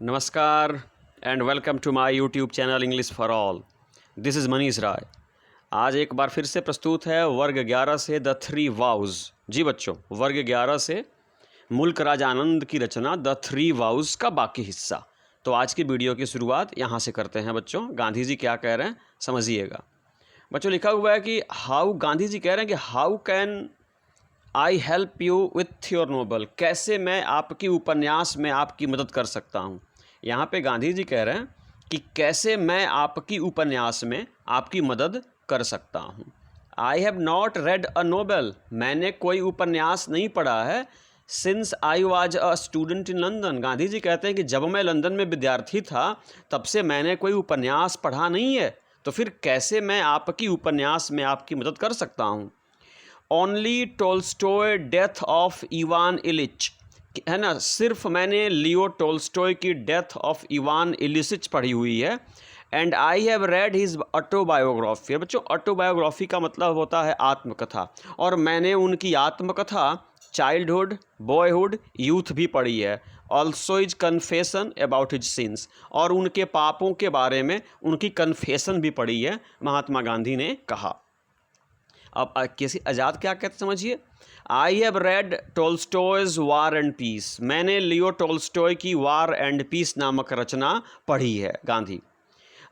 नमस्कार and welcome to my YouTube channel English for all. This is Manish Rai. आज एक बार फिर से प्रस्तुत है वर्ग 11 से द थ्री वाउज। जी बच्चों, वर्ग 11 से मुल्क राज आनंद की रचना द थ्री वाउज का बाकी हिस्सा। तो आज की वीडियो की शुरुआत यहाँ से करते हैं बच्चों। गांधी जी क्या कह रहे हैं समझिएगा। बच्चों लिखा हुआ है कि हाउ, गांधी जी कह रहे हैं कि how can I help you with your noble, कैसे मैं आपकी उपन्यास में आपकी मदद कर सकता हूँ। यहाँ पे गांधी जी कह रहे हैं कि कैसे मैं आपकी उपन्यास में आपकी मदद कर सकता हूँ। I have not read a novel, मैंने कोई उपन्यास नहीं पढ़ा है। Since I was a student in London, Gandhi ji कहते हैं कि जब मैं लंदन में विद्यार्थी था तब से मैंने कोई उपन्यास पढ़ा नहीं है, तो फिर कैसे मैं आपकी उपन्यास में आपकी मदद कर सकता हूँ। Only Tolstoy death of Ivan Ilyich, है ना, सिर्फ मैंने लियो टोल्स्टॉय की डेथ ऑफ इवान इलिसिच पढ़ी हुई है। And I have read his autobiography. बच्चों, ऑटोबायोग्राफी का मतलब होता है आत्मकथा, और मैंने उनकी आत्मकथा चाइल्डहुड, बॉयहुड, यूथ भी पढ़ी है। Also is confession about his sins, और उनके पापों के बारे में उनकी कन्फेशन भी पढ़ी है, महात्मा गांधी ने कहा। अब किसी आज़ाद क्या कहते समझिए। I have read Tolstoy's War and Peace, मैंने लियो टोल्स्टॉय की वार एंड पीस नामक रचना पढ़ी है। Gandhi,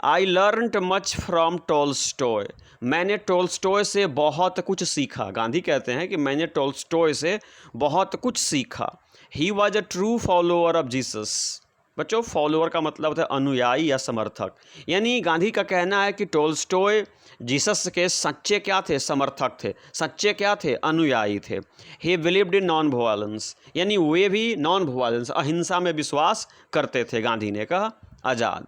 I learned much from Tolstoy, मैंने टोल्स्टॉय से बहुत कुछ सीखा। गांधी कहते हैं कि मैंने टोल्स्टॉय से बहुत कुछ सीखा। He was a true follower of Jesus. बच्चों, फॉलोअर का मतलब होता है अनुयायी या समर्थक, यानी गांधी का कहना है कि टोल्स्टॉय जीसस के सच्चे क्या थे, समर्थक थे। सच्चे क्या थे, अनुयायी थे। ही बिलीव्ड इन नॉन वॉयलेंस, यानी वे भी नॉन वॉयलेंस, अहिंसा में विश्वास करते थे। गांधी ने कहा। Azad,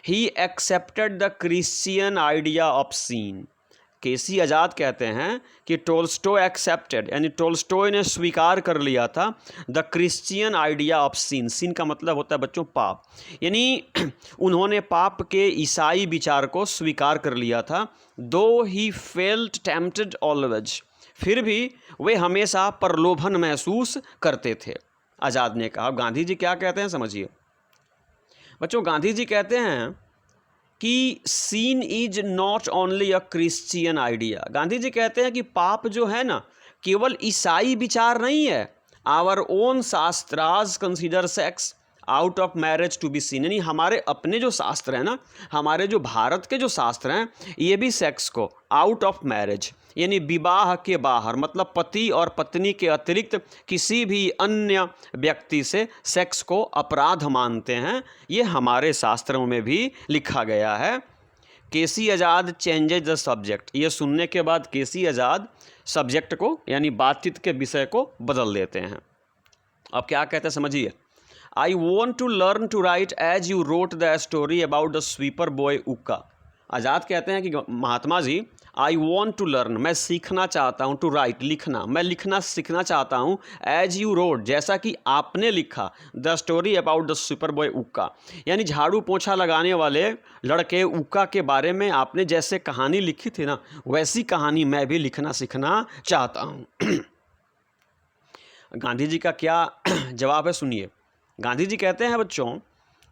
he accepted the Christian idea of sin, केसी आज़ाद कहते हैं कि टोल्स्टॉय एक्सेप्टेड, यानी टोल्स्टॉय ने स्वीकार कर लिया था the Christian idea of sin. Sin का मतलब होता है बच्चों पाप, यानी उन्होंने पाप के ईसाई विचार को स्वीकार कर लिया था। दो ही फेल्ट टेम्प्टेड ऑलवेज, फिर भी वे हमेशा प्रलोभन महसूस करते थे। आज़ाद ने कहा। गांधी जी क्या कहते हैं समझिए बच्चों। गांधी जी कहते हैं कि sin is not only a Christian idea. Gandhi ji कहते हैं कि पाप जो है ना, केवल ईसाई विचार नहीं है। Our own shastras consider sex out of marriage to be sin, यानी हमारे अपने जो शास्त्र हैं ना, हमारे जो भारत के जो शास्त्र हैं, ये भी सेक्स को आउट ऑफ मैरिज, यानी विवाह के बाहर, मतलब पति और पत्नी के अतिरिक्त किसी भी अन्य व्यक्ति से सेक्स को अपराध मानते हैं। ये हमारे शास्त्रों में भी लिखा गया है। केसी आज़ाद चेंजेज द सब्जेक्ट, ये सुनने के बाद केसी आज़ाद सब्जेक्ट को, यानी बातचीत के विषय को बदल देते हैं। अब क्या कहते हैं समझिए। I want to learn to write as you wrote the story about the sweeper boy Ukka. Azad कहते हैं कि Mahatma ji, I want to learn, मैं सीखना चाहता हूँ, टू राइट, लिखना, मैं लिखना सीखना चाहता हूँ, एज यू रोट, जैसा कि आपने लिखा, the story about the sweeper boy Ukka, यानी झाड़ू पोछा लगाने वाले लड़के उक्का के बारे में आपने जैसे कहानी लिखी थी ना, वैसी कहानी मैं भी लिखना सीखना चाहता हूँ। गांधी जी का क्या जवाब है सुनिए। गांधी जी कहते हैं बच्चों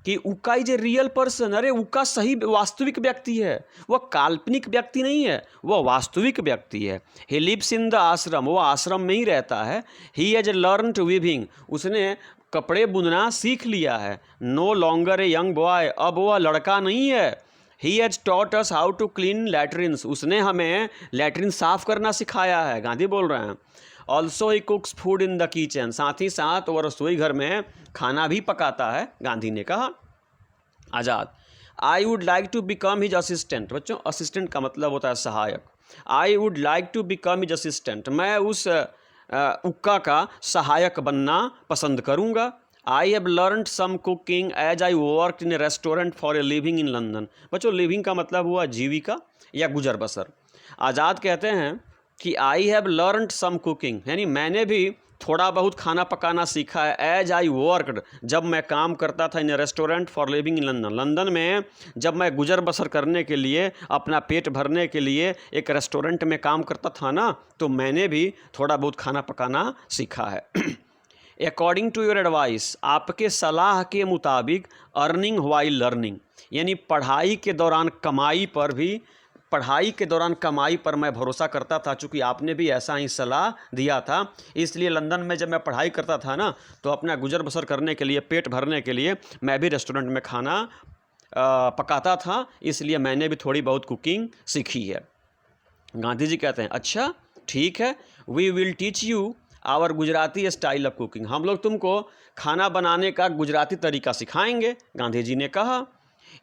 कि उक्का इज ए रियल पर्सन। अरे उक्का सही वास्तविक व्यक्ति है, वह काल्पनिक व्यक्ति नहीं है, वह वास्तविक व्यक्ति है। ही लिव्स इन द आश्रम, वो आश्रम में ही रहता है। He has learn to weaving, उसने कपड़े बुनना सीख लिया है। No longer a young boy, अब वह लड़का नहीं है। He has taught us how to clean latrines, उसने हमें लैट्रिन साफ करना सिखाया है। गांधी बोल रहे हैं। Also he कुक्स food in the kitchen, साथ ही साथ वह रसोई घर में खाना भी पकाता है। गांधी ने कहा। Azad, I would like to become his assistant. बच्चों, असिस्टेंट का मतलब होता है सहायक। I would like to become his assistant, मैं उस उक्का का सहायक बनना पसंद करूँगा। I have learned some cooking as I work in a restaurant for a living in London. बच्चों, लिविंग का मतलब हुआ जीविका या गुजर बसर। आज़ाद कहते हैं कि I have learned some cooking, यानी मैंने भी थोड़ा बहुत खाना पकाना सीखा है। एज आई वर्कड, जब मैं काम करता था in restaurant for living in London, London में जब मैं गुजर बसर करने के लिए, अपना पेट भरने के लिए एक रेस्टोरेंट में काम करता था ना, तो मैंने भी थोड़ा बहुत खाना पकाना सीखा है। अकॉर्डिंग टू योर एडवाइस, आपके सलाह के मुताबिक, अर्निंग वाइल लर्निंग, यानी पढ़ाई के दौरान कमाई पर मैं भरोसा करता था। चूँकि आपने भी ऐसा ही सलाह दिया था, इसलिए लंदन में जब मैं पढ़ाई करता था ना, तो अपना गुजर बसर करने के लिए, पेट भरने के लिए मैं भी रेस्टोरेंट में खाना पकाता था, इसलिए मैंने भी थोड़ी बहुत कुकिंग सीखी है। गांधी जी कहते हैं अच्छा ठीक है, we will teach you our Gujarati style of cooking, हम लोग तुमको खाना बनाने का गुजराती तरीका सिखाएंगे। गांधी जी ने कहा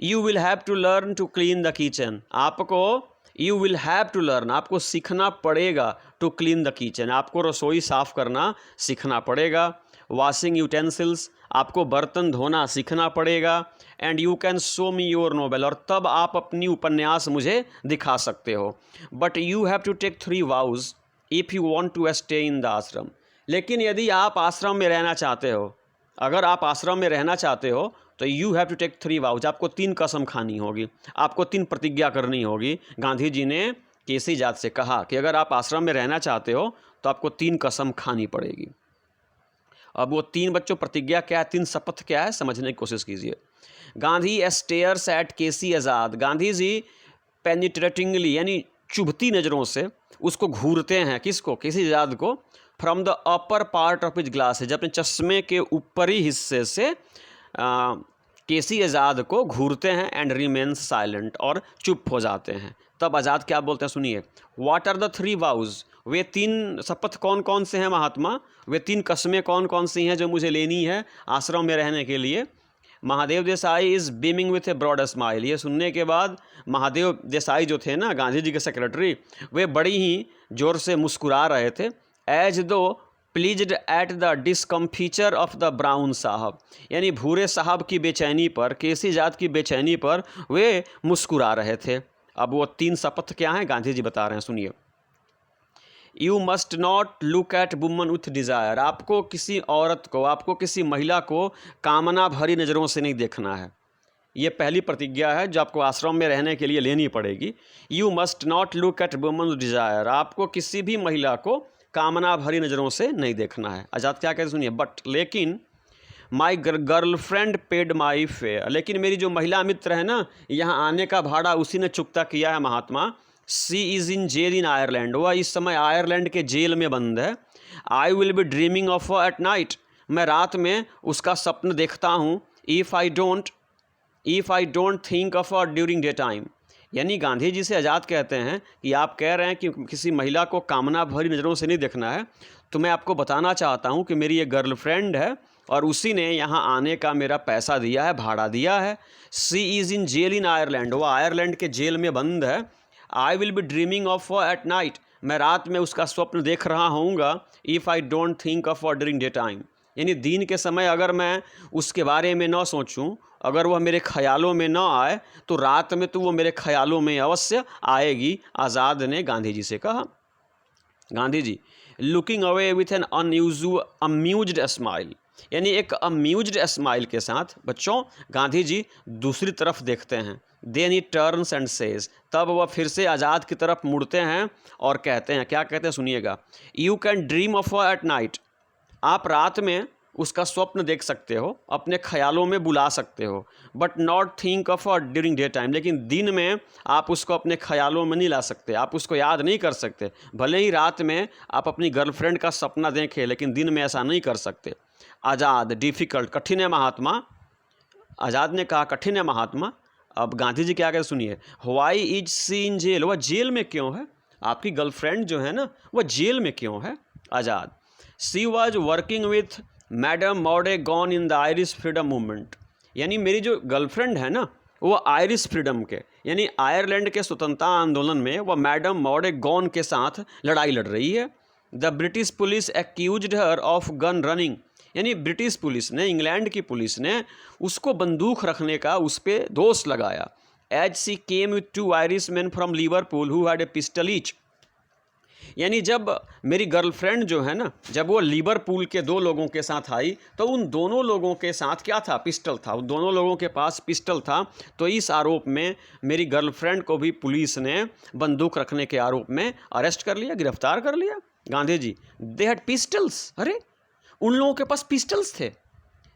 you will have to learn to clean the kitchen, you will have to learn, आपको सीखना पड़ेगा, टू क्लीन द किचन, आपको रसोई साफ़ करना सीखना पड़ेगा। वॉशिंग यूटेंसिल्स, आपको बर्तन धोना सीखना पड़ेगा। And you can show me your novel, और तब आप अपनी उपन्यास मुझे दिखा सकते हो। But you have to take 3 vows if you want to stay in the ashram, लेकिन यदि आप आश्रम में रहना चाहते हो, अगर आप आश्रम में रहना चाहते हो तो you have to take 3 vows, आपको 3 कसम खानी होगी, आपको 3 प्रतिज्ञा करनी होगी। गांधी जी ने केसी जात से कहा कि अगर आप आश्रम में रहना चाहते हो तो आपको 3 कसम खानी पड़ेगी। अब वो 3 बच्चों प्रतिज्ञा क्या है, 3 शपथ क्या है, समझने की कोशिश कीजिए। गांधी स्टेयर्स एट केसी आज़ाद, गांधी जी पेनिट्रेटिंगली यानी चुभती नज़रों से उसको घूरते हैं, किसको, केसी आज़ाद को, from the upper part of his glasses, अपने चश्मे के ऊपरी हिस्से से केसी आज़ाद को घूरते हैं। एंड रिमेन्स साइलेंट, और चुप हो जाते हैं। तब आज़ाद क्या बोलते हैं सुनिए, व्हाट आर द 3 वाउज, वे 3 शपथ कौन कौन से हैं महात्मा, वे 3 कस्में कौन कौन सी हैं जो मुझे लेनी है आश्रम में रहने के लिए। Mahadev Desai is beaming with a broad smile, ये सुनने के बाद महादेव देसाई जो थे ना गांधी जी के सेक्रेटरी, वे बड़ी ही ज़ोर से मुस्कुरा रहे थे। As though pleased at the discomfiture of the brown sahib, यानी भूरे साहब की बेचैनी पर, केसी जात की बेचैनी पर वे मुस्कुरा रहे थे। अब वो 3 शपथ क्या हैं गांधी जी बता रहे हैं, सुनिए। You must not look at woman with desire, आपको किसी औरत को, आपको किसी महिला को कामना भरी नज़रों से नहीं देखना है। ये पहली प्रतिज्ञा है जो आपको आश्रम में रहने के लिए लेनी पड़ेगी। You must not look at woman with desire, आपको किसी भी महिला को कामना भरी नज़रों से नहीं देखना है। आज़ाद क्या कहते सुनिए, बट लेकिन my girlfriend paid my fair, लेकिन मेरी जो महिला मित्र है ना, यहाँ आने का भाड़ा उसी ने चुकता किया है Mahatma. She is in jail in Ireland, वह इस समय आयरलैंड के जेल में बंद है। I will be dreaming of at night, मैं रात में उसका स्वप्न देखता हूँ। If I don't think of during day time, यानी गांधी जी से आज़ाद कहते हैं कि आप कह रहे हैं कि किसी महिला को कामना भरी नज़रों से नहीं देखना है, तो मैं आपको बताना चाहता हूँ कि मेरी एक गर्लफ्रेंड है और उसी ने यहाँ आने का मेरा पैसा दिया है, भाड़ा दिया है। She is in jail in Ireland, वह आयरलैंड के जेल में बंद है। I will be dreaming of at night, मैं रात में उसका स्वप्न देख रहा होऊंगा। If I don't think of during day time, यानी दिन के समय अगर मैं उसके बारे में न सोचूं, अगर वह मेरे ख्यालों में न आए, तो रात में तो वो मेरे ख्यालों में अवश्य आएगी। आज़ाद ने गांधी जी से कहा। Gandhi ji looking away with an amused smile, यानी एक अम्यूज्ड स्माइल के साथ बच्चों गांधी जी दूसरी तरफ देखते हैं। Then he turns and says, तब वह फिर से आज़ाद की तरफ मुड़ते हैं और कहते हैं, क्या कहते हैं सुनिएगा। You can dream of at night, आप रात में उसका स्वप्न देख सकते हो, अपने ख्यालों में बुला सकते हो। But not think of during day time, लेकिन दिन में आप उसको अपने ख्यालों में नहीं ला सकते, आप उसको याद नहीं कर सकते। भले ही रात में आप अपनी गर्लफ्रेंड का सपना देखें, लेकिन दिन में ऐसा नहीं कर सकते। आज़ाद डिफ़िकल्ट, कठिन है महात्मा, आज़ाद ने कहा कठिन है महात्मा। अब गांधी जी क्या कहते सुनिए। Why is she in jail, वह जेल में क्यों है, आपकी गर्लफ्रेंड जो है ना वह जेल में क्यों है। Azad she was working with madam Maude Gonne in the Irish freedom movement, यानी मेरी जो गर्लफ्रेंड है ना वो आयरिश फ्रीडम के यानी आयरलैंड के स्वतंत्रता आंदोलन में वह मैडम मॉडे गॉन के साथ लड़ाई लड़ रही है। The British police accused her of gun running, यानी ब्रिटिश पुलिस ने, इंग्लैंड की पुलिस ने उसको बंदूक रखने का उस पर दोष लगाया। As she came with 2 Irish man from Liverpool who had a pistol each, यानी जब मेरी गर्लफ्रेंड जो है ना, जब वो लिवरपूल के 2 लोगों के साथ आई तो उन दोनों लोगों के साथ क्या था, पिस्टल था, उन दोनों लोगों के पास पिस्टल था। तो इस आरोप में मेरी गर्लफ्रेंड को भी पुलिस ने बंदूक रखने के आरोप में अरेस्ट कर लिया, गिरफ्तार कर लिया। Gandhi ji they had pistols, अरे उन लोगों के पास पिस्टल्स थे।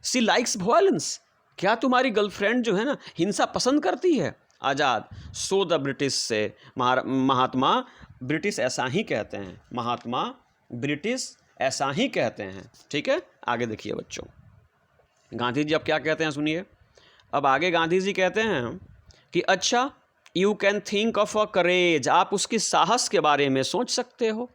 सी लाइक्स वायलेंस, क्या तुम्हारी गर्लफ्रेंड जो है ना हिंसा पसंद करती है? आज़ाद, सो द ब्रिटिश से, महात्मा ब्रिटिश ऐसा ही कहते हैं, महात्मा ब्रिटिश ऐसा ही कहते हैं। ठीक है, आगे देखिए बच्चों, गांधी जी अब क्या कहते हैं सुनिए। अब आगे गांधी जी कहते हैं कि अच्छा, you can think of a courage, आप उसकी साहस के बारे में सोच सकते हो।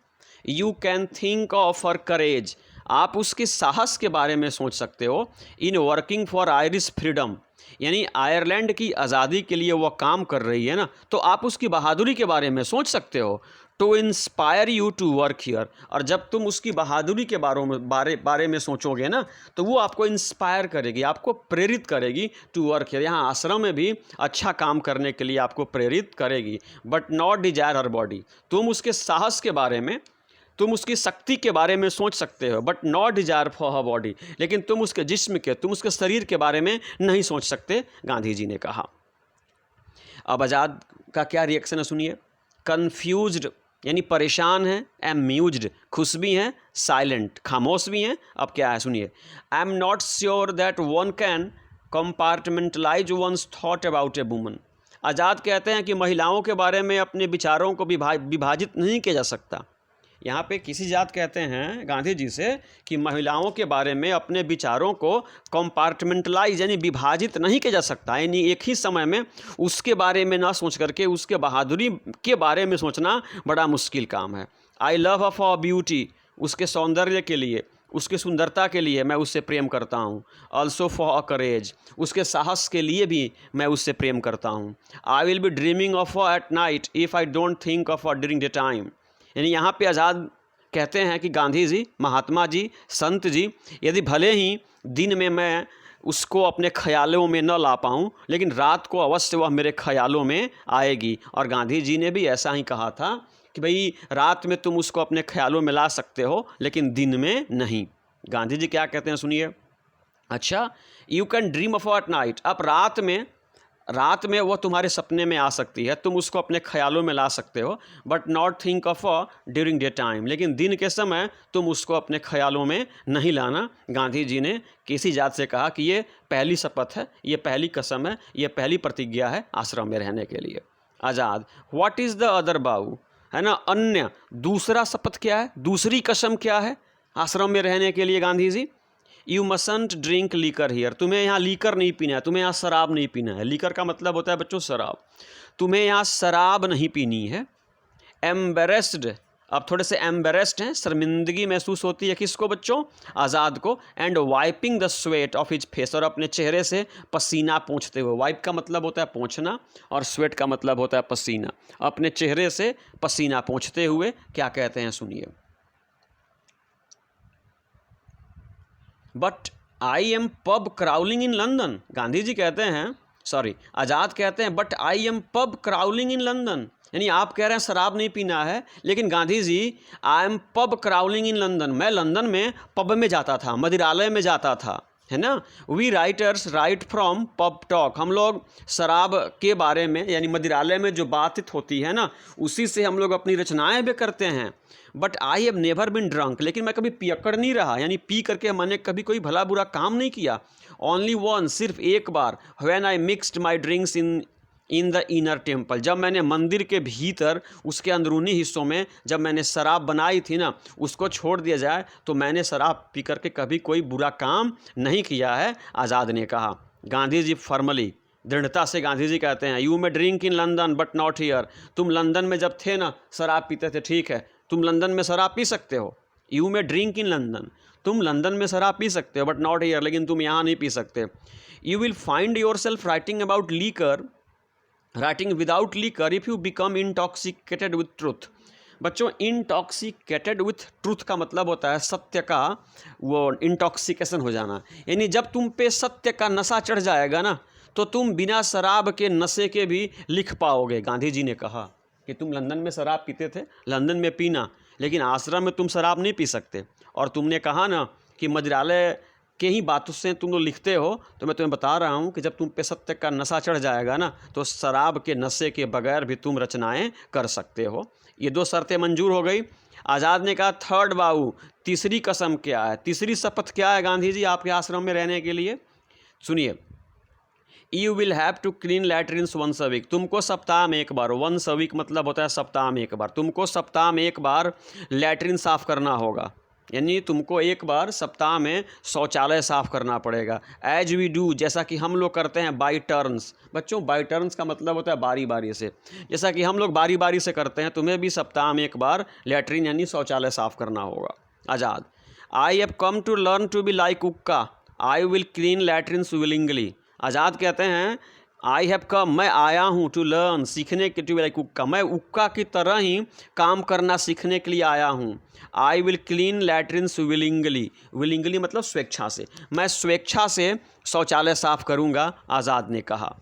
You can think of her courage, आप उसके साहस के बारे में सोच सकते हो। In working for Irish freedom, यानी आयरलैंड की आज़ादी के लिए वो काम कर रही है ना, तो आप उसकी बहादुरी के बारे में सोच सकते हो। To inspire you to work here, और जब तुम उसकी बहादुरी के बारे में सोचोगे ना, तो वो आपको इंस्पायर करेगी, आपको प्रेरित करेगी टू वर्क हियर, यहाँ आश्रम में भी अच्छा काम करने के लिए आपको प्रेरित करेगी। But not Dzire her body, तुम उसके साहस के बारे में, तुम उसकी शक्ति के बारे में सोच सकते हो, but not desire for her body, लेकिन तुम उसके जिस्म के, तुम उसके शरीर के बारे में नहीं सोच सकते, गांधी जी ने कहा। अब आज़ाद का क्या रिएक्शन है सुनिए। कन्फ्यूज्ड यानी परेशान है, एम्यूज्ड खुश भी हैं, साइलेंट खामोश भी हैं। अब क्या है सुनिए। I am not sure that one can compartmentalise one's thought about a woman. Azad कहते हैं कि महिलाओं के बारे में अपने विचारों को विभाजित नहीं किया जा सकता। यहाँ पे किसी जात कहते हैं गांधी जी से कि महिलाओं के बारे में अपने विचारों को कंपार्टमेंटलाइज यानी विभाजित नहीं किया जा सकता, यानी एक ही समय में उसके बारे में ना सोच करके उसके बहादुरी के बारे में सोचना बड़ा मुश्किल काम है। I love her for beauty, उसके सौंदर्य के लिए, उसकी सुंदरता के लिए मैं उससे प्रेम करता हूँ। ऑल्सो फॉर अ करेज, उसके साहस के लिए भी मैं उससे प्रेम करता हूँ। I will be dreaming of a at night if I don't think of a during the time, यानी यहाँ पे आज़ाद कहते हैं कि गांधी जी, महात्मा जी, संत जी, यदि भले ही दिन में मैं उसको अपने ख्यालों में न ला पाऊँ, लेकिन रात को अवश्य वह मेरे ख्यालों में आएगी। और गांधी जी ने भी ऐसा ही कहा था कि भाई रात में तुम उसको अपने ख्यालों में ला सकते हो, लेकिन दिन में नहीं। गांधी जी क्या कहते हैं सुनिए। अच्छा, you can dream of at night, आप रात में वो तुम्हारे सपने में आ सकती है, तुम उसको अपने ख्यालों में ला सकते हो, but not think of a during day time, लेकिन दिन के समय तुम उसको अपने ख्यालों में नहीं लाना। गांधी जी ने किसी जात से कहा कि ये पहली शपथ है, ये पहली कसम है, ये पहली प्रतिज्ञा है आश्रम में रहने के लिए। आज़ाद, व्हाट इज़ द अदर बाऊ, है ना, अन्य दूसरा शपथ क्या है, दूसरी कसम क्या है आश्रम में रहने के लिए Gandhi ji. You मसंट drink liquor here, तुम्हें यहाँ लीकर नहीं पीना है, तुम्हें यहाँ शराब नहीं पीना है। लीकर का मतलब होता है बच्चों शराब, तुम्हें यहाँ शराब नहीं पीनी है। एम्बेरेस्ड, अब थोड़े से एम्बेरेस्ड हैं, शर्मिंदगी महसूस होती है किसको बच्चों, आज़ाद को। And wiping the sweat of his face, और अपने चेहरे से पसीना पोंछते हुए। वाइप का मतलब होता है पोंछना और स्वेट का मतलब होता है पसीना। अपने चेहरे से पसीना पोंछते हुए क्या कहते हैं सुनिए। But I am pub crawling in London, Gandhi ji कहते हैं, सॉरी आज़ाद कहते हैं but I am pub crawling in London, यानी आप कह रहे हैं शराब नहीं पीना है, लेकिन Gandhi ji I am pub crawling in London, मैं लंदन में पब में जाता था, मदिरालय में जाता था, है ना। We writers write from pub talk, हम लोग शराब के बारे में यानी मदिरालय में जो बातचीत होती है ना, उसी से हम लोग अपनी रचनाएं भी करते हैं। But I have never been drunk, लेकिन मैं कभी पियक्कड़ नहीं रहा, यानी पी करके मैंने कभी कोई भला बुरा काम नहीं किया। ओनली वन, सिर्फ एक बार, when I mixed my drinks in the inner temple, जब मैंने मंदिर के भीतर उसके अंदरूनी हिस्सों में जब मैंने शराब बनाई थी ना, उसको छोड़ दिया जाए तो मैंने शराब पी करके कभी कोई बुरा काम नहीं किया है, आज़ाद ने कहा। गांधी जी फॉर्मली, दृढ़ता से गांधी जी कहते हैं, you may drink in London but not here, तुम लंदन में जब थे ना शराब पीते थे, ठीक है, तुम लंदन में शराब पी सकते हो। You may drink in London, तुम लंदन में शराब पी सकते हो, बट नॉट हियर, लेकिन तुम यहाँ नहीं पी सकते। You will find your self writing about liquor, writing without liquor if you become intoxicated with truth. बच्चों, इंटॉक्सिकेटेड विथ ट्रूथ का मतलब होता है सत्य का वो इंटॉक्सिकेशन हो जाना, यानी जब तुम पे सत्य का नशा चढ़ जाएगा ना, तो तुम बिना शराब के नशे के भी लिख पाओगे। गांधी जी ने कहा कि तुम लंदन में शराब पीते थे, लंदन में पीना, लेकिन आश्रम में तुम शराब नहीं पी सकते। और तुमने कहा ना कि मदिरालय के ही बातों से तुम लोग लिखते हो, तो मैं तुम्हें बता रहा हूँ कि जब तुम पे सत्य का नशा चढ़ जाएगा ना, तो शराब के नशे के बगैर भी तुम रचनाएं कर सकते हो। ये दो शर्तें मंजूर हो गई। आज़ाद ने कहा थर्ड वाउ, तीसरी कसम क्या है, तीसरी शपथ क्या है गांधी जी आपके आश्रम में रहने के लिए? सुनिए, you will have to clean latrines once a week, तुमको सप्ताह में एक बार, वंस अ वीक मतलब होता है सप्ताह में एक बार, तुमको सप्ताह में एक बार लैट्रिन साफ़ करना होगा, यानी तुमको एक बार सप्ताह में शौचालय साफ़ करना पड़ेगा। एज वी डू, जैसा कि हम लोग करते हैं, बाई टर्न्स। बच्चों बाई टर्न्स का मतलब होता है बारी बारी से, जैसा कि हम लोग बारी बारी से करते हैं, तुम्हें भी सप्ताह में एक बार लैट्रिन यानी शौचालय साफ़ करना होगा। Azad, I have come to learn to be like Ukka, I will clean latrines willingly. Azad कहते हैं आई हैव कम, मैं आया हूँ, टू लर्न, सीखने के, टू लाइक उक्का, मैं उक्का की तरह ही काम करना सीखने के लिए आया हूँ। I will clean latrines willingly, willingly मतलब स्वेच्छा से, मैं स्वेच्छा से शौचालय साफ करूँगा, आज़ाद ने कहा।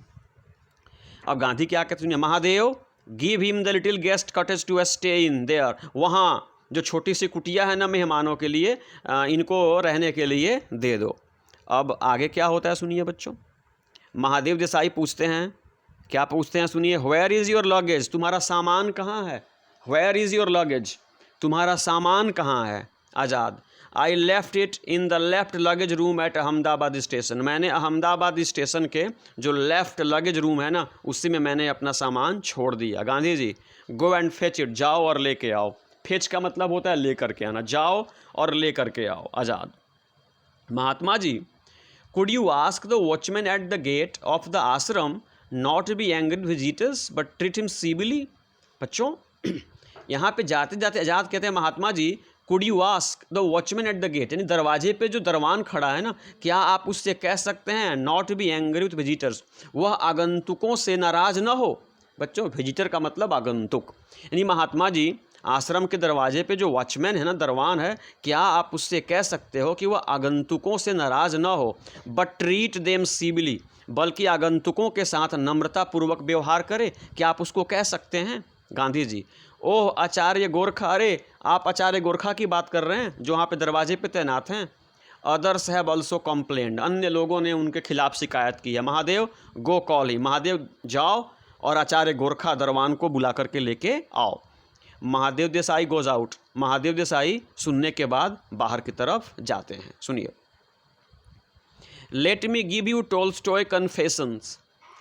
अब गांधी क्या कहते हैं, Mahadev give him the little guest cottage to stay in there, वहाँ जो छोटी सी कुटिया है ना मेहमानों के लिए, इनको रहने के लिए दे दो। अब आगे क्या होता है सुनिए बच्चों। महादेव देसाई पूछते हैं, क्या पूछते हैं सुनिए, वेयर इज़ योर लगेज, तुम्हारा सामान कहाँ है? वेयर इज़ योर लगेज, तुम्हारा सामान कहाँ है? Azad, I left it in the left luggage room at Ahmedabad station, मैंने अहमदाबाद स्टेशन के जो लेफ्ट लगेज रूम है ना, उसी में मैंने अपना सामान छोड़ दिया। गांधी जी, गो एंड फेच इट, जाओ और लेके आओ। फेच का मतलब होता है लेकर के आना, जाओ और लेकर के आओ। आज़ाद, Mahatma ji, could you ask the watchman at the gate of the ashram not to be angry with visitors but treat him civilly? बच्चों यहाँ पे जाते जाते आज़ाद कहते हैं, Mahatma ji could you ask the watchman at the gate, यानी दरवाजे पे जो दरवान खड़ा है ना, क्या आप उससे कह सकते हैं not be angry with visitors, वह आगंतुकों से नाराज ना हो। बच्चों विजिटर का मतलब आगंतुक, यानी महात्मा जी आश्रम के दरवाजे पे जो वॉचमैन है ना, दरवान है, क्या आप उससे कह सकते हो कि वह आगंतुकों से नाराज़ ना हो, बट ट्रीट देम सिविली, बल्कि आगंतुकों के साथ नम्रतापूर्वक व्यवहार करे, क्या आप उसको कह सकते हैं? गांधी जी, ओह आचार्य गोरखा, अरे आप आचार्य गोरखा की बात कर रहे हैं जो वहाँ पे दरवाजे पे तैनात हैं। अदर्स हैव ऑल्सो कंप्लेंड, अन्य लोगों ने उनके खिलाफ शिकायत की है। महादेव गो कॉल ही, महादेव जाओ और आचार्य गोरखा दरवान को बुला करके लेके आओ। महादेव देसाई गोज आउट, महादेव देसाई सुनने के बाद बाहर की तरफ जाते हैं। सुनिए, let me give you Tolstoy confessions,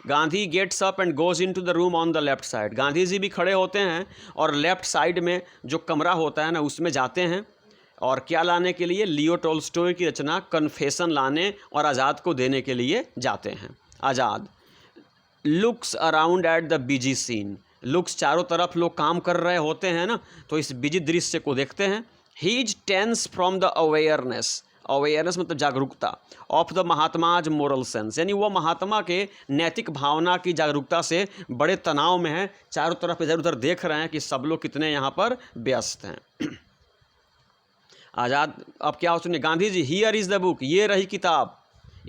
Gandhi gets up and goes into the room on the left side, Gandhi ji भी खड़े होते हैं और लेफ्ट साइड में जो कमरा होता है ना, उसमें जाते हैं, और क्या लाने के लिए? लियो टोल्स्टॉय की रचना कन्फेशन लाने और आज़ाद को देने के लिए जाते हैं। Azad looks around at the busy scene, looks चारों तरफ लोग काम कर रहे होते हैं ना, तो इस बिजी दृश्य को देखते हैं। He is tense from the awareness, awareness मतलब जागरूकता, of the Mahatma's moral sense, यानी वो महात्मा के नैतिक भावना की जागरूकता से बड़े तनाव में है, चारों तरफ इधर उधर देख रहे हैं कि सब लोग कितने यहाँ पर व्यस्त हैं। आज़ाद अब क्या हो सुनिए, Gandhi ji here is the book, ये रही किताब,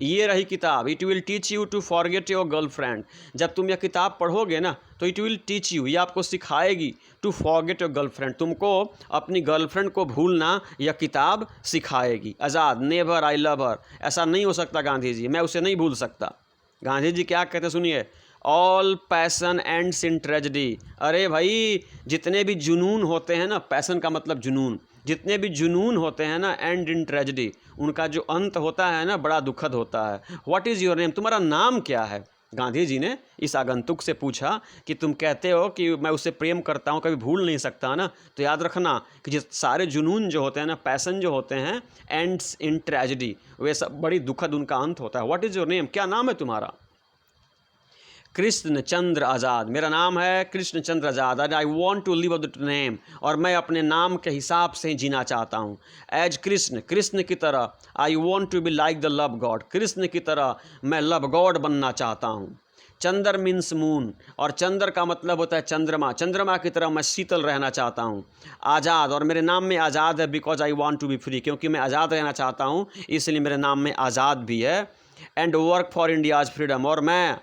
ये रही किताब। It will teach you to forget your girlfriend, जब तुम यह किताब पढ़ोगे ना तो इट विल टीच यू, ये आपको सिखाएगी, टू फॉरगेट योर गर्लफ्रेंड, तुमको अपनी गर्लफ्रेंड को भूलना यह किताब सिखाएगी। आज़ाद नेवर आई लव हर, ऐसा नहीं हो सकता गांधी जी, मैं उसे नहीं भूल सकता। गांधी जी क्या कहते सुनिए, all passion ends in tragedy, अरे भाई जितने भी जुनून होते हैं ना, पैसन का मतलब जुनून, जितने भी जुनून होते हैं ना, एंड इन ट्रेजेडी, उनका जो अंत होता है ना बड़ा दुखद होता है। व्हाट इज़ योर नेम, तुम्हारा नाम क्या है? गांधी जी ने इस आगंतुक से पूछा कि तुम कहते हो कि मैं उससे प्रेम करता हूँ, कभी भूल नहीं सकता ना, तो याद रखना कि जिस सारे जुनून जो होते हैं ना, पैसन जो होते हैं, एंड्स इन ट्रेजेडी, वे सब बड़ी दुखद उनका अंत होता है। व्हाट इज़ योर नेम, क्या नाम है तुम्हारा? कृष्ण चंद्र आज़ाद, मेरा नाम है Krishna Chandra Azad, and I want to live the name, और मैं अपने नाम के हिसाब से ही जीना चाहता हूँ। एज कृष्ण, कृष्ण की तरह, I want to be like the love god, Krishna की तरह मैं लव गॉड बनना चाहता हूँ। चंद्र मीन्स मून, और चंद्र का मतलब होता है चंद्रमा, चंद्रमा की तरह मैं शीतल रहना चाहता हूँ। आज़ाद, और मेरे नाम में आज़ाद है, because I want to be free, क्योंकि मैं आज़ाद रहना चाहता हूँ, इसलिए मेरे नाम में आज़ाद भी है। And work for India's freedom, और मैं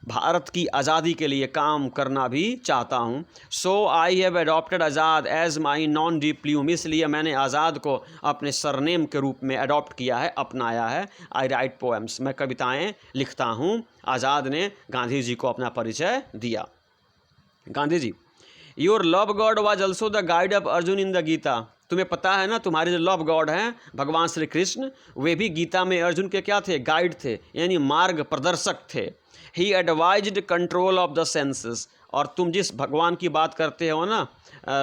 भारत की आज़ादी के लिए काम करना भी चाहता हूँ। So I have adopted Azad as my nom de plume, इसलिए मैंने आज़ाद को अपने सरनेम के रूप में अडॉप्ट किया है, अपनाया है। आई राइट पोएम्स, मैं कविताएं लिखता हूँ। आज़ाद ने गांधी जी को अपना परिचय दिया। Gandhi ji, your love god was also the guide of Arjun in the Gita. तुम्हें पता है ना, तुम्हारे जो लव गॉड हैं भगवान श्री कृष्ण, वे भी गीता में अर्जुन के क्या थे? गाइड थे, यानी मार्ग प्रदर्शक थे। He advised control of the senses. और तुम जिस भगवान की बात करते हो ना,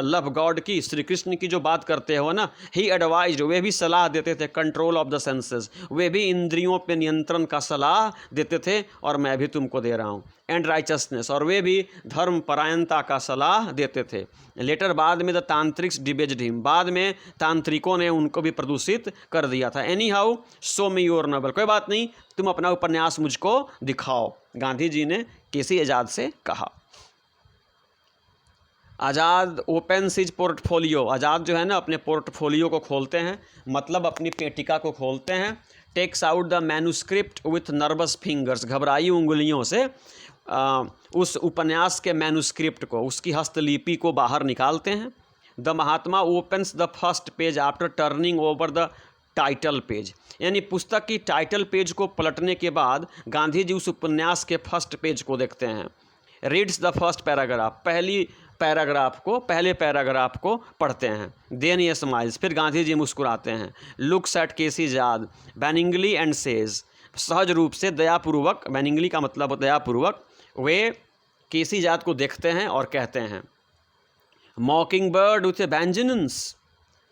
लव गॉड की, श्री कृष्ण की जो बात करते हो ना, ही एडवाइज्ड, वे भी सलाह देते थे कंट्रोल ऑफ द सेंसेस, वे भी इंद्रियों पे नियंत्रण का सलाह देते थे, और मैं भी तुमको दे रहा हूँ। एंड राइचसनेस, और वे भी धर्म परायणता का सलाह देते थे। लेटर बाद में द तांत्रिक्स डिबेज्ड हिम, बाद में तांत्रिकों ने उनको भी प्रदूषित कर दिया था। Any how show me your novel, कोई बात नहीं, तुम अपना उपन्यास मुझको दिखाओ, गांधी जी ने केसी आज़ाद से कहा। आज़ाद ओपन्स हिज पोर्टफोलियो, आज़ाद जो है ना अपने पोर्टफोलियो को खोलते हैं, मतलब अपनी पेटिका को खोलते हैं। Takes out the manuscript with nervous fingers, घबराई उंगलियों से उस उपन्यास के मैन्यूस्क्रिप्ट को, उसकी हस्तलिपि को बाहर निकालते हैं। The Mahatma opens the first page after turning over the title page, यानी पुस्तक की टाइटल पेज को पलटने के बाद गांधी जी उस उपन्यास के फर्स्ट पेज को देखते हैं। रीड्स द फर्स्ट पैराग्राफ, पहले पैराग्राफ को पढ़ते हैं। देन ये स्माइल्स, फिर गांधी जी मुस्कुराते हैं। Looks at KC Azad benignly and says, सहज रूप से दयापूर्वक, बेनिंगली का मतलब दयापूर्वक, वे केसी आज़ाद को देखते हैं और कहते हैं, mocking bird with a vengeance,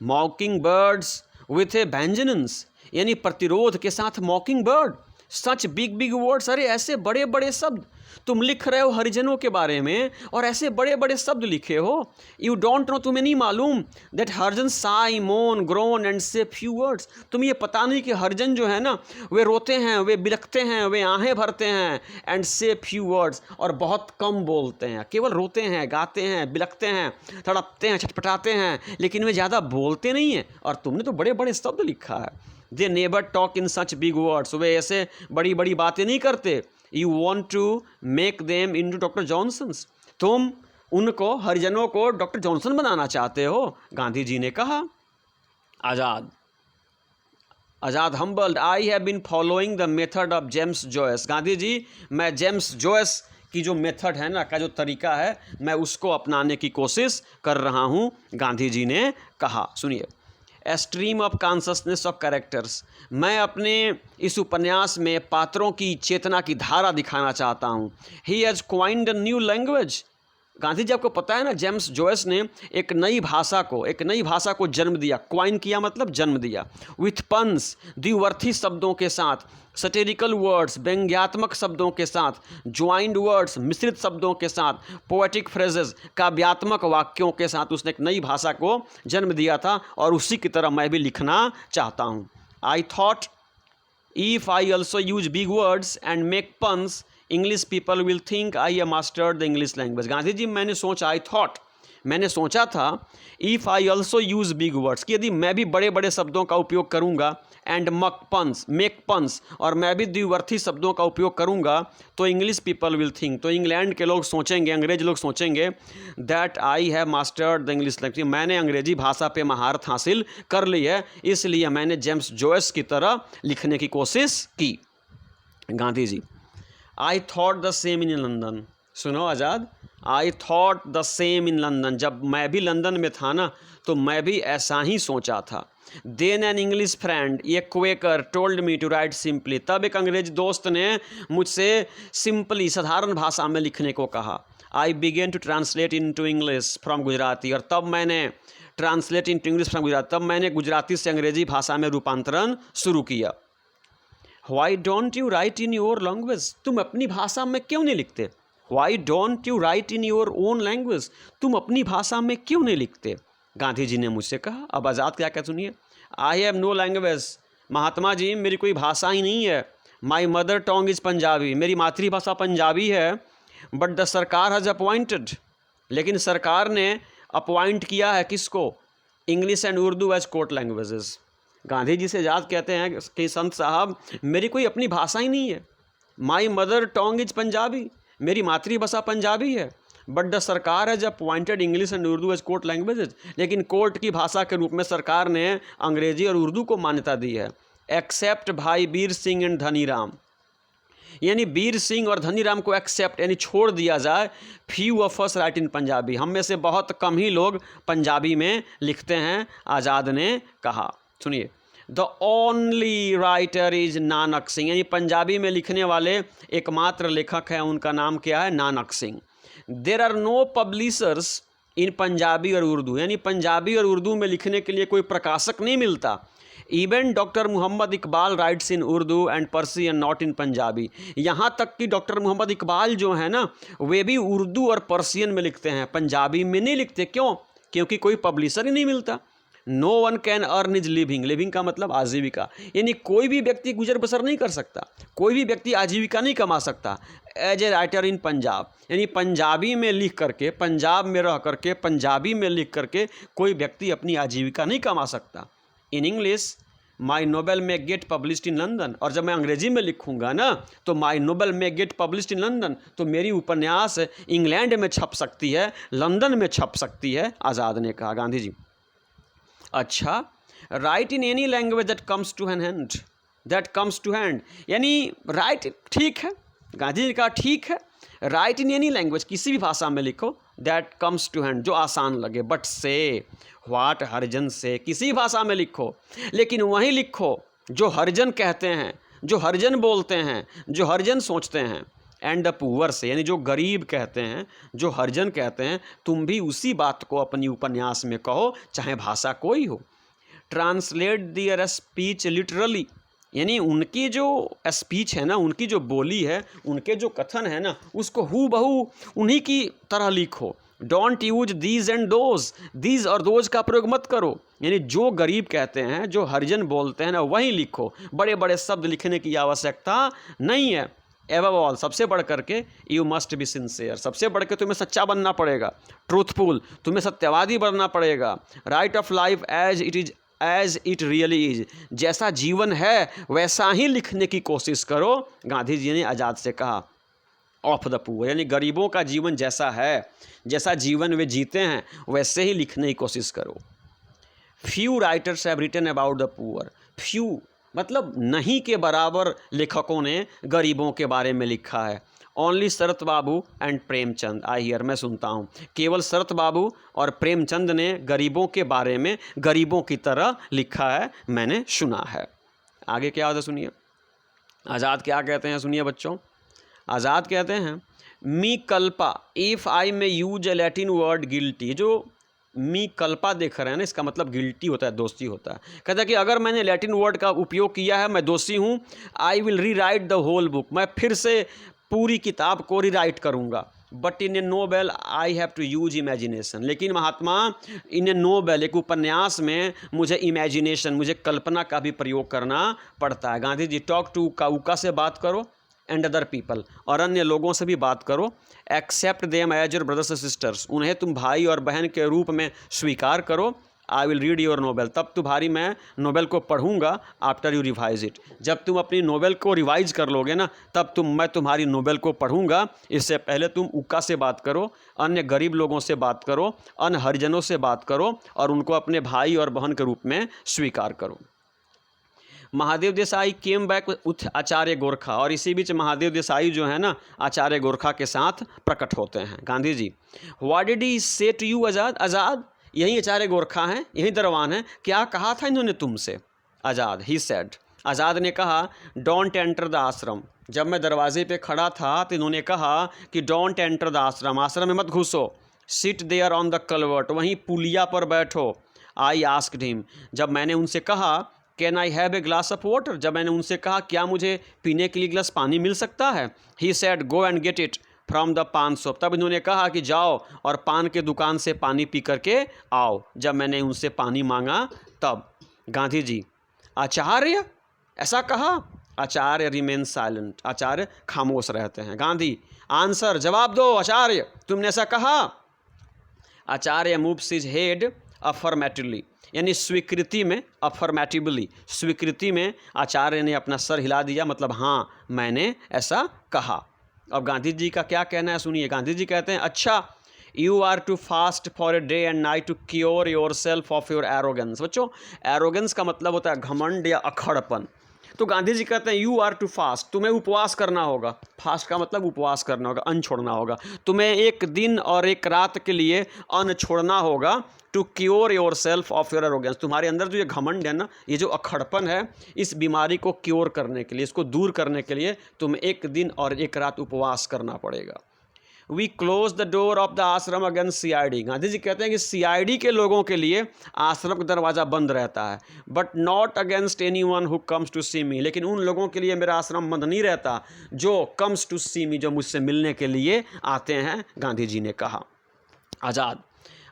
mocking birds with a vengeance, यानी प्रतिरोध के साथ mocking bird, such big big words, अरे ऐसे बड़े बड़े शब्द तुम लिख रहे हो हरिजनों के बारे में, और ऐसे बड़े बड़े शब्द लिखे हो। यू डोंट नो, तुम्हें नहीं मालूम, दैट हरिजन साई मोन ग्रोन एंड से फ्यू वर्ड्स, तुम ये पता नहीं कि हरिजन जो है ना, वे रोते हैं, वे बिलखते हैं, वे आहें भरते हैं, एंड से फ्यू वर्ड्स, और बहुत कम बोलते हैं। केवल रोते हैं, गाते हैं, बिलखते हैं, तड़पते हैं, छटपटाते हैं, लेकिन वे ज़्यादा बोलते नहीं हैं, और तुमने तो बड़े बड़े शब्द लिखा है। They never talk in such big words, वे ऐसे बड़ी बड़ी बातें नहीं करते। You want to make them into Doctor Johnsons, तुम उनको, हरिजनों को डॉक्टर जॉनसन बनाना चाहते हो, गांधी जी ने कहा। Azad humbled, I have been following the method of James Joyce, Gandhi ji मैं जेम्स जॉयस की जो मेथड है ना, का जो तरीका है, मैं उसको अपनाने की कोशिश कर रहा हूँ, गांधी जी ने कहा। सुनिए, a stream of consciousness of characters, मैं अपने इस उपन्यास में पात्रों की चेतना की धारा दिखाना चाहता हूँ। He has coined a new language, Gandhi ji आपको पता है ना, जेम्स जॉयस ने एक नई भाषा को जन्म दिया। क्वाइन किया मतलब जन्म दिया। विथ पन्स, द्विवर्थी शब्दों के साथ, सटेरिकल वर्ड्स, व्यंग्यात्मक शब्दों के साथ, ज्वाइंड वर्ड्स, मिश्रित शब्दों के साथ, पोएटिक फ्रेजेस, काव्यात्मक वाक्यों के साथ उसने एक नई भाषा को जन्म दिया था, और उसी की तरह मैं भी लिखना चाहता हूँ। I thought if I also use big words and make puns, English people will think I have mastered the English language. Gandhi ji मैंने सोचा था, if I also use big words, कि यदि मैं भी बड़े बड़े शब्दों का उपयोग करूंगा, एंड मेक पन्स, और मैं भी द्विवर्थी शब्दों का उपयोग करूंगा, तो इंग्लिश पीपल विल थिंक, तो इंग्लैंड के लोग सोचेंगे, अंग्रेज लोग सोचेंगे, that I have mastered the English language, मैंने अंग्रेजी भाषा पे महारत हासिल कर ली है, इसलिए मैंने जेम्स जॉयस की तरह लिखने की कोशिश की। Gandhi ji, I thought the same in London, सुनो Azad, I thought the same in London, जब मैं भी लंदन में था ना, तो मैं भी ऐसा ही सोचा था। देन एन इंग्लिश फ्रेंड, ये Quaker, told me to write simply, तब एक अंग्रेज दोस्त ने मुझसे सिंपली, साधारण भाषा में लिखने को कहा। I began to translate into English from Gujarati, और तब मैंने translate into English from Gujarati, तब मैंने गुजराती से अंग्रेजी भाषा में रूपांतरण शुरू किया। Why don't you write in your language, तुम अपनी भाषा में क्यों नहीं लिखते? Why don't you write in your own language, तुम अपनी भाषा में क्यों नहीं लिखते? गांधी जी ने मुझसे कहा। अब आज़ाद क्या क्या सुनिए, I have no language, Mahatma ji मेरी कोई भाषा ही नहीं है। My mother tongue is Punjabi, मेरी मातृभाषा पंजाबी है। But the सरकार has appointed, लेकिन सरकार ने अपॉइंट किया है किसको? English and Urdu as court languages. Gandhi ji से आज़ाद कहते हैं कि संत साहब मेरी कोई अपनी भाषा ही नहीं है। My mother tongue is Punjabi, मेरी मातृभाषा पंजाबी है। बट द सरकार has appointed English and Urdu as court languages, लेकिन कोर्ट की भाषा के रूप में सरकार ने अंग्रेजी और उर्दू को मान्यता दी है। एक्सेप्ट भाई वीर सिंह एंड धनीराम, यानी वीर सिंह और धनीराम को एक्सेप्ट यानी छोड़ दिया जाए। फ्यू ऑफ अस राइट इन पंजाबी, हम में से बहुत कम ही लोग पंजाबी में लिखते हैं, आज़ाद ने कहा। सुनिए, the only writer is Nanak Singh, यानी पंजाबी में लिखने वाले एकमात्र लेखक हैं, उनका नाम क्या है? Nanak Singh. There are no publishers in Punjabi और उर्दू, यानी पंजाबी और उर्दू में लिखने के लिए कोई प्रकाशक नहीं मिलता। Even doctor Mohammad Iqbal writes in Urdu and Persian not in Punjabi, यहाँ तक कि डॉक्टर मोहम्मद इकबाल जो है ना, वे भी उर्दू और पर्सियन में लिखते हैं, पंजाबी में नहीं लिखते। क्यों? क्योंकि कोई पब्लिशर ही नहीं मिलता। No one can earn his living, living का मतलब आजीविका, यानी कोई भी व्यक्ति गुजर बसर नहीं कर सकता, कोई भी व्यक्ति आजीविका नहीं कमा सकता as a writer in Punjab, यानी पंजाबी में लिख करके, पंजाब में रह करके, पंजाबी में लिख करके कोई व्यक्ति अपनी आजीविका नहीं कमा सकता। इन इंग्लिश माई नोबेल में गेट पब्लिश्ड इन लंदन, और जब मैं अंग्रेजी में लिखूंगा ना तो माई नोबेल में गेट पब्लिश्ड इन लंदन, तो मेरी उपन्यास इंग्लैंड में छप सकती है, लंदन में छप सकती है, आज़ाद ने कहा, गांधी जी। अच्छा, write in any language that comes to hand, that comes to hand, यानी राइट ठीक है, गांधी जी ने कहा ठीक है, राइट इन एनी लैंग्वेज, किसी भी भाषा में लिखो, दैट कम्स टू हैंड, जो आसान लगे, बट से व्हाट हरिजन से, किसी भाषा में लिखो, लेकिन वहीं लिखो जो हरिजन कहते हैं, जो हरिजन बोलते हैं, जो हरिजन सोचते हैं। एंड द पुअर से, यानी जो गरीब कहते हैं, जो हरिजन कहते हैं, तुम भी उसी बात को अपनी उपन्यास में कहो, चाहे भाषा कोई हो। ट्रांसलेट दियर स्पीच लिटरली, यानी उनकी जो स्पीच है ना, उनकी जो बोली है, उनके जो कथन है ना, उसको हूबहू उन्हीं की तरह लिखो। Don't use these and those, these और दोज का प्रयोग मत करो, यानी जो गरीब कहते हैं, जो हरिजन बोलते हैं ना, वहीं लिखो, बड़े बड़े शब्द लिखने की आवश्यकता नहीं है। एवब ऑल, सबसे बढ़ करके यू मस्ट बी सिंसियर, सबसे बढ़ के तुम्हें सच्चा बनना पड़ेगा, ट्रूथफुल, तुम्हें सत्यवादी बनना पड़ेगा। Write of life as it is, as it really is, जैसा जीवन है वैसा ही लिखने की कोशिश करो, गांधी जी ने आज़ाद से कहा। ऑफ द पुअर, यानी गरीबों का जीवन जैसा है, जैसा जीवन वे जीते हैं, वैसे ही लिखने की कोशिश करो। Few writers have written about the poor, few मतलब नहीं के बराबर लेखकों ने गरीबों के बारे में लिखा है। Only Sarat Babu and Premchand, I hear, मैं सुनता हूँ, केवल शरत बाबू और प्रेमचंद ने गरीबों के बारे में गरीबों की तरह लिखा है, मैंने सुना है। आगे क्या होता है सुनिए, आज़ाद क्या कहते हैं, सुनिए बच्चों। आज़ाद कहते हैं, मी कल्पा इफ़ आई में यूज ए लैटिन वर्ड गिल्टी, जो मी कल्पा देख रहे हैं ना, इसका मतलब गिल्टी होता है, दोषी होता है। कहता है कि अगर मैंने लैटिन वर्ड का उपयोग किया है, मैं दोषी हूँ। I will rewrite the whole book, मैं फिर से पूरी किताब को रीराइट करूँगा। But in a novel I have to use imagination, लेकिन महात्मा इन ए नोवेल, एक उपन्यास में मुझे इमेजिनेशन, मुझे कल्पना का भी प्रयोग करना पड़ता है। गांधी जी, टॉक टू उका से बात करो एंड अदर पीपल, और अन्य लोगों से भी बात करो। Accept them as your brothers and sisters, उन्हें तुम भाई और बहन के रूप में स्वीकार करो। I will read your novel, तब तुम्हारी मैं नोवेल को पढ़ूंगा। आफ्टर यू रिवाइज इट, जब तुम अपनी नोवेल को रिवाइज कर लोगे ना, तब मैं तुम्हारी नोवेल को पढ़ूंगा। इससे पहले तुम उक्का से बात करो, अन्य गरीब लोगों से बात करो, अन्य हरिजनों से बात करो, और उनको अपने भाई और बहन के रूप में स्वीकार करो। Mahadev Desai came back with Acharya Gorkha, और इसी बीच महादेव देसाई जो है ना, आचार्य गोरखा के साथ प्रकट होते हैं। Gandhi ji, what did he से टू यू आज़ाद, आज़ाद यही आचार्य गोरखा हैं, यही दरवान हैं, क्या कहा था इन्होंने तुमसे। आज़ाद, ही सेड, आज़ाद ने कहा, डोंट एंटर द आश्रम, जब मैं दरवाजे पे खड़ा था तो इन्होंने कहा कि डोंट एंटर द आश्रम, आश्रम में मत घुसो। Sit there on the culvert, वहीं पुलिया पर बैठो। आई आस्क्ड हिम, जब मैंने उनसे कहा, can I have a glass of water, जब मैंने उनसे कहा क्या मुझे पीने के लिए गिलास पानी मिल सकता है। He said, go and get it from the पान शॉप, तब इन्होंने कहा कि जाओ और पान के दुकान से पानी पी करके आओ। जब मैंने उनसे पानी मांगा तब। गांधी जी, आचार्य ऐसा कहा। आचार्य रिमेन साइलेंट, आचार्य खामोश रहते हैं। गांधी, आंसर, जवाब दो आचार्य, तुमने ऐसा कहा। आचार्य मूव्स हिज हेड अफर्मेटिवली, यानी स्वीकृति में, अफर्मेटिवली स्वीकृति में आचार्य ने अपना सर हिला दिया, मतलब हाँ मैंने ऐसा कहा। अब गांधी जी का क्या कहना है सुनिए। गांधी जी कहते हैं, अच्छा, you are to fast for a day and night to cure yourself of your arrogance. बच्चों, एरोगेंस का मतलब होता है घमंड या अखड़पन। तो गांधी जी कहते हैं यू आर टू फास्ट, तुम्हें उपवास करना होगा। फास्ट का मतलब उपवास करना होगा, अन्न छोड़ना होगा। तुम्हें एक दिन और एक रात के लिए अन्न छोड़ना होगा to cure yourself of your arrogance. तुम्हारे अंदर जो ये घमंड है ना, ये जो अक्खड़पन है, इस बीमारी को क्योर करने के लिए, इसको दूर करने के लिए तुम्हें एक दिन और एक रात उपवास करना पड़ेगा। We close the door of the ashram against CID। Gandhi ji कहते हैं कि CID के लोगों के लिए आश्रम का दरवाज़ा बंद रहता है, but not against anyone who comes to see me. लेकिन उन लोगों के लिए मेरा आश्रम बंद नहीं रहता जो कम्स टू सी मी, जो मुझसे मिलने के लिए आते हैं, गांधी जी ने कहा। Azad,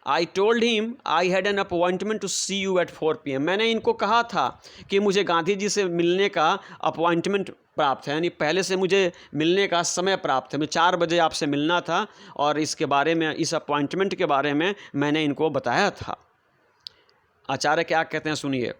I told him I had an appointment to see you at 4 PM। मैंने इनको कहा था कि मुझे गांधी जी से मिलने का अपॉइंटमेंट प्राप्त है, यानी पहले से मुझे मिलने का समय प्राप्त है, मुझे 4 बजे आपसे मिलना था, और इसके बारे में, इस अपॉइंटमेंट के बारे में मैंने इनको बताया था। आचार्य क्या कहते हैं सुनिए।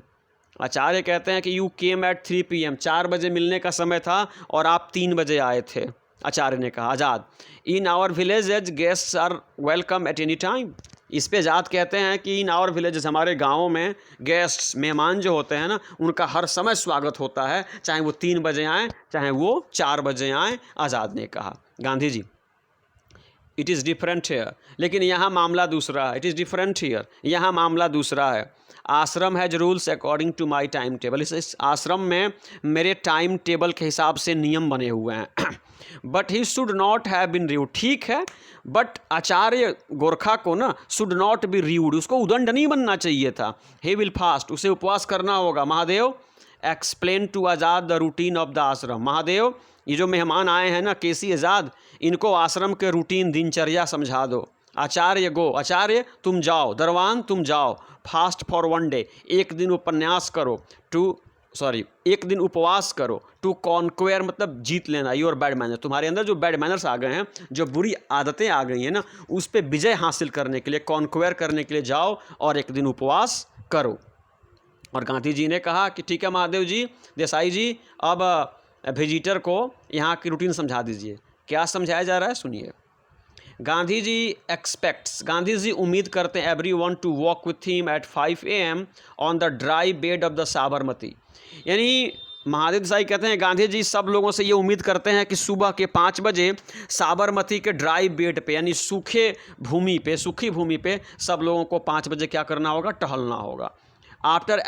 आचार्य कहते हैं कि यू केम एट 3 PM, 4 बजे मिलने का समय था और आप 3 बजे आए थे। आचार्य ने कहा। Azad, in our village as guests are welcome at any time. इस पे आज़ाद कहते हैं कि इन आवर विलेजेस, हमारे गाँव में गेस्ट्स, मेहमान जो होते हैं ना, उनका हर समय स्वागत होता है, चाहे वो 3 बजे आएँ, चाहे वो 4 बजे आएँ। आज़ाद ने कहा। गांधी जी, इट इज़ डिफरेंट हेयर, लेकिन यहाँ मामला दूसरा है। इट इज़ डिफरेंट हेयर, यहाँ मामला दूसरा है। Ashram has rules according to my time table. इस आश्रम में मेरे टाइम टेबल के हिसाब से नियम बने हुए हैं। But he should not have been rude. ठीक है, बट आचार्य गोरखा को ना शुड नॉट बी र्यूड, उसको उदंड नहीं बनना चाहिए था। ही विल फास्ट, उसे उपवास करना होगा। Mahadev, explain to Azad the routine of the ashram. Mahadev, ये जो मेहमान आए हैं ना, केसी आज़ाद, इनको आश्रम के रूटीन, दिनचर्या समझा दो। आचार्य गो, आचार्य तुम जाओ। दरवान तुम जाओ। फास्ट फॉर 1 डे, एक दिन उपन्यास करो। एक दिन उपवास करो। टू कॉन्क्वेयर मतलब जीत लेना योर बैड मैनर, तुम्हारे अंदर जो बैड मैनर्स आ गए हैं, जो बुरी आदतें आ गई हैं ना, उस पर विजय हासिल करने के लिए, कॉन्क्वेयर करने के लिए जाओ और एक दिन उपवास करो। और गांधी जी ने कहा कि ठीक है महादेव जी, देसाई जी, अब विजिटर को यहाँ की रूटीन समझा दीजिए। क्या समझाया जा रहा है सुनिए। गांधी जी एक्सपेक्ट्स, गांधी जी उम्मीद करते हैं, everyone to walk with him at 5 AM on the dry bed of the Sabarmati. यानी महादेव देसाई कहते हैं गांधी जी सब लोगों से ये उम्मीद करते हैं कि सुबह के 5 बजे साबरमती के ड्राई बेड पे, यानी सूखी भूमि पे सब लोगों को 5 बजे क्या करना होगा, टहलना होगा। आफ्टर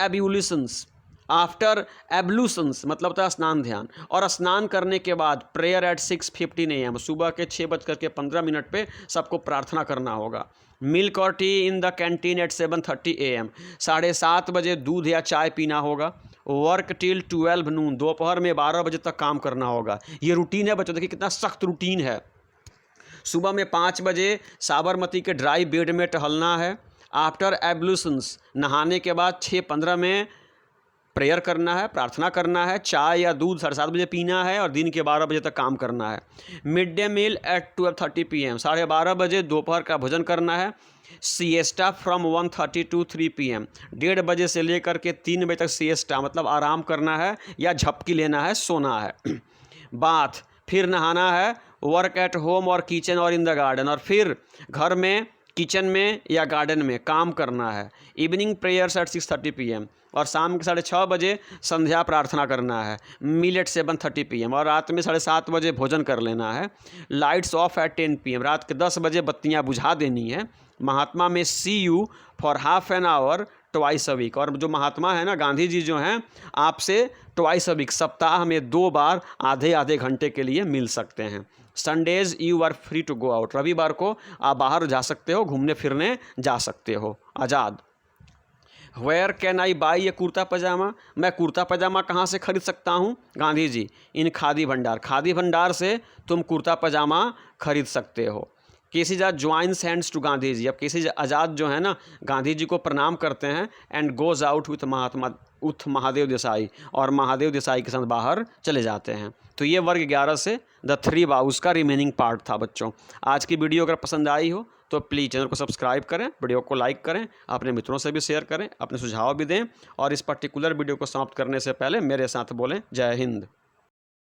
एब्लूशंस मतलब होता है स्नान ध्यान, और स्नान करने के बाद प्रेयर एट 6:15 AM, सुबह के 6:15 पे सबको प्रार्थना करना होगा। मिल्क और tea in the canteen at 7:30 AM, 7:30 बजे दूध या चाय पीना होगा। वर्क टिल 12 नून, दोपहर में 12 बजे तक काम करना होगा। ये रूटीन है बच्चों, देखिए कितना सख्त रूटीन है। सुबह में 5 बजे साबरमती के ड्राई बेड में टहलना है। आफ्टर एब्लूशंस, नहाने के बाद 6:15 में प्रेयर करना है, प्रार्थना करना है। चाय या दूध 7:30 बजे पीना है और दिन के 12 बजे तक काम करना है। Midday meal at 12:30 PM, 12:30 बजे दोपहर का भोजन करना है। सिएस्टा फ्रॉम 1:30 to 3 PM, 1:30 बजे से लेकर के 3 बजे तक सिएस्टा मतलब आराम करना है या झपकी लेना है, सोना है। बाथ, फिर नहाना है। वर्क एट होम और किचन और इन द गार्डन, और फिर घर में, किचन में या गार्डन में काम करना है। इवनिंग प्रेयर्स एट 6:30 PM, और शाम के 6:30 बजे संध्या प्रार्थना करना है। मील एट 7:30 PM, और रात में 7:30 बजे भोजन कर लेना है। लाइट्स ऑफ एट 10 PM, रात के 10 बजे बत्तियां बुझा देनी है। Mahatma may see you for half an hour twice a week, और जो महात्मा है ना, गांधी जी जो हैं, आपसे ट्वाइस अ वीक, सप्ताह में 2 बार आधे घंटे के लिए मिल सकते हैं। Sundays you are free to go out, रविवार को आप बाहर जा सकते हो, घूमने फिरने जा सकते हो। आज़ाद, वेयर कैन आई बाई ये कुर्ता पजामा, मैं कुर्ता पजामा कहाँ से खरीद सकता हूँ। गांधी जी, इन खादी भंडार, खादी भंडार से तुम कुर्ता पजामा खरीद सकते हो। केसी आज़ाद joins hands to Gandhi ji, अब केसी आज़ाद जो है ना, गांधी जी को प्रणाम करते हैं। And goes out with Mahadev Desai, और महादेव देसाई के साथ बाहर चले जाते हैं। तो ये वर्ग 11 से द 3 वाउस का रिमेनिंग पार्ट था बच्चों। आज की वीडियो अगर पसंद आई हो तो प्लीज़ चैनल को सब्सक्राइब करें, वीडियो को लाइक करें, अपने मित्रों से भी शेयर करें, अपने सुझाव भी दें, और इस पर्टिकुलर वीडियो को समाप्त करने से पहले मेरे साथ बोलें जय हिंद।